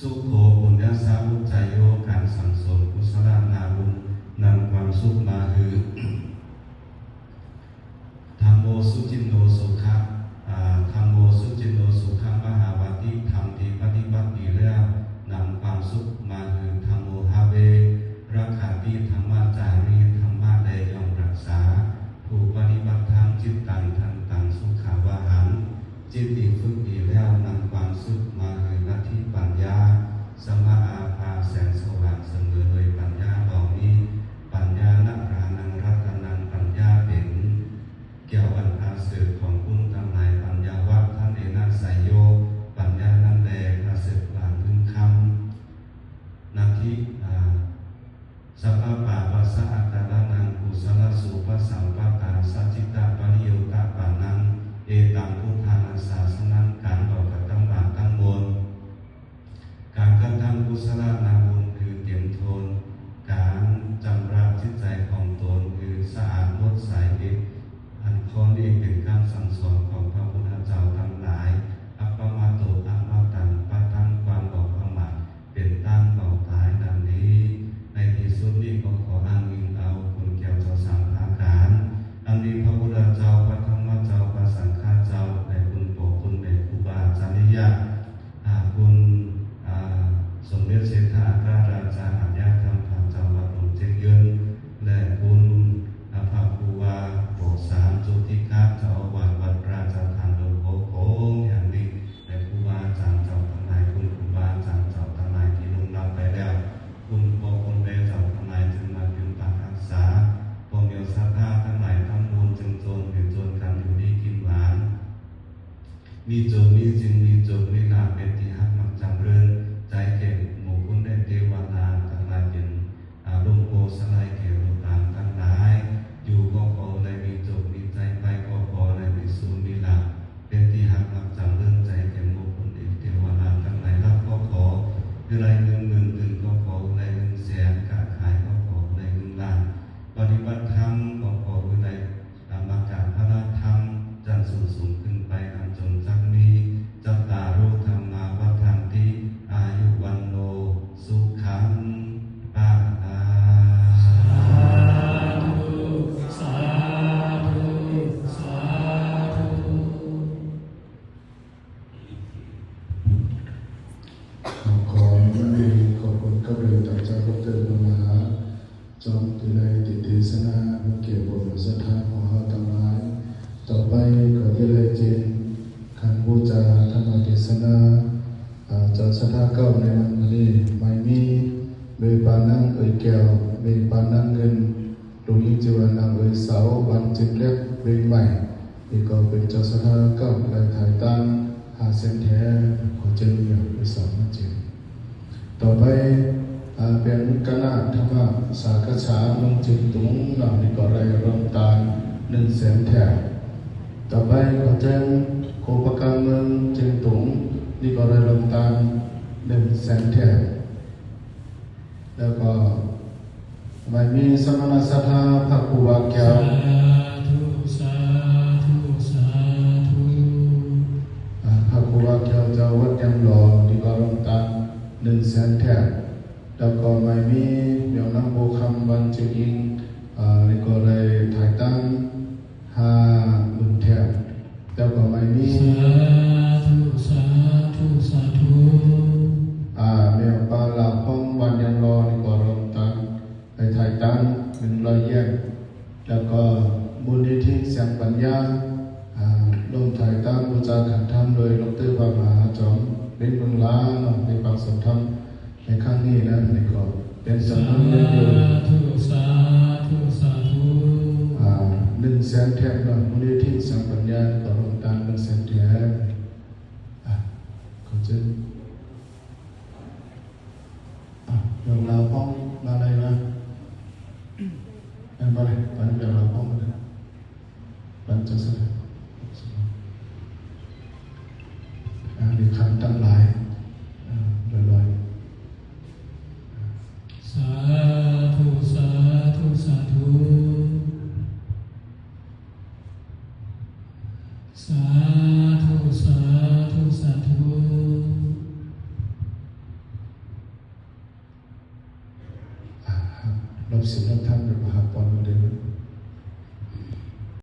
สุโขปุญญาสาวุจโยการสั่งสมกุศลนาบุญนำความสุขมาคือธัมโมสุจินโนสุขะธัมโมสุจินโนสุขะมหาวติธรรมที่ปฏิบัติดีแล้วนำความสุขมาคือธัมโมฮาเวรักขาติธรรมจารีธรรมะใดย่อมรักษาผู้ปฏิบัติธรรมจิตตังทันตังสุขาวาหังจิตดีฝึกดีแล้วนำความสุขมาคือนาทีปัญญาสมาอาภาแสงสว่างเสมอโดยปัญญาเหล่านี้ปัญญาณรานังรัตนังปัญญาเป็นเกี่ยวอันอาสืบของคุณทั้งหลายปัญญาวัดท่านเอนะไสยโยปัญญานั้นแลอาสืบหลานพึงคำนาทีสัพพะปาปัสสะอัตตานังกุศลสุปสัมปตาสัจจิตาปริโยตาปานังเอตังพุทธานาศาสนังการต่อกระทำบาปทั้งมวลการกระทำกุศลนาบุญคือเตรียมโทนการจำระจิตใจของตนคือสะอาดหมดสายพิษอันข้อนี้เป็นการสั่งสอนของพระพุทธเจ้าทั้งหลายอัปปมาโตอัปมาตังปะทังความบอกประมาทเป็นตั้งเบาตายดังนี้ในที่สุดนี้ก็ขออ้างอิงเอาคุณแก้วเจ้าสามอาการอันนี้พระพุทธเจ้าพระธรรมเจ้าพระสังฆเจ้าในคุณปกคุณในครูบาอาจารย์ญาคุณสมเด็จเศรษฐาอัครราชาอัญญาธรรมพระเจ้าวัดหลวงเจ็ดยืนและคุณพระครูวาโปรสามจุติกาเจ้าวัดวัดราชธานหลวงพ่อโคงอย่างนี้และครูบาอาจารย์เจ้าทั้งหลายคุณครูบาอาจารย์เจ้าทั้งหลายที่ลงรับไปแล้วคุณปกคุณแม่เจ้าทั้งหลายจึงมาถึงปากรักษาพวกเดียวศรัทธาทั้งหลายทั้งบุญจึงโจรอยู่โจรกันอยู่ดีกินหวานมีโจรมีจริงมีโจรมีลาภเป็นที่ฮักมักจำเริญใจเก่งหมู่คุณได้เทวดาทั้งหลายเป็นลมโพสลายเกลตามทั้งหลายอยู่ก็ขอได้มีโจรมีใจไปก็ขอได้มีสูญมีลาภเป็นที่ฮักมักจำเริญใจเก่งหมู่คุณเทวดาทั้งหลายรับก็ขอได้เงิน1,000,000ก็ขอได้เงินแสนค้าขายก็ขอได้เงินล้านปฏิบัติธรรมก็ขอได้มาจากพระธรรมจันทร์สูงขึ้นไปอันจนจักมีจัตตารุธรรมาวัฏันติอายุวันโนสุขังปาตาสาธุสาธุสาธุขอให้ขอบคุณกับเรื่องจากเจ้าดร.มหาจอมตุลาติเทศนาเกี่ยวกับศรัทธาของเราทั้งหลายต่อไปขอที่เลยเจนขันบูชาธรรมเทศนาจอศรัทธาเก้าในวันนี้ไม่มีเบปานังแก้วเบปานังเงินตรงนี้จีวรนางเสาวันจึงเล็กเบใหม่นี่ก็เป็นจอศรัทธาเก้าในถ่ายตั้งเส้นแท้ขอเจริญอย่างไปสอนเจนต่อไปเป็นคณะธรรมสาขาฉาลงจิตตุงนำนิกรายรวมตา100,000 แถวต่อไปขอแจ้งโคปการเมืองจิตตุงนิกรายรวมตา100,000 แถวแล้วก็ไม่มีสมณศักดิ์พระครูบาแก้วสาธุสาธุพระครูบาแก้วเจ้าวัดยำหล่อนิกรายรวมตา100,000 แถวแล้วก็ไม่มีเดี๋ยวนั่งโบคำวันจึงอิงนี่ก็เลยถ่ายตั้ง50,000 แถวแล้วก็ไม่มีสาธุสาธุสาธุเมียปลาลาพ้องวันยันรอนี่ก็รวมตั้งไปถ่ายตั้ง100 แยกแล้วก็มูลนิธิเสียงปัญญาลงถ่ายตั้งบูชาขันธรรมโดยดร.พระมหาจอมเป็นเมืองล้าในปางสมธรรมในครั้งนี้นะในกรอบเป็นสำนักเรียนอยู่สาธุสาธุ100,000 แถบนะมูลนิธิสังปัญญาต่อลงตาม100,000 แถบขอเชิญเรื่องราวพ้องมาเลยนะมาเลยตอนนี้เรื่องราวพ้องมาเลยปัญจสระในขันตั้งหลายลอยสาธุสาธุสาธุสาธุสาธุสาธุ รับศีลรับธรรมรับมหาปอนเดิน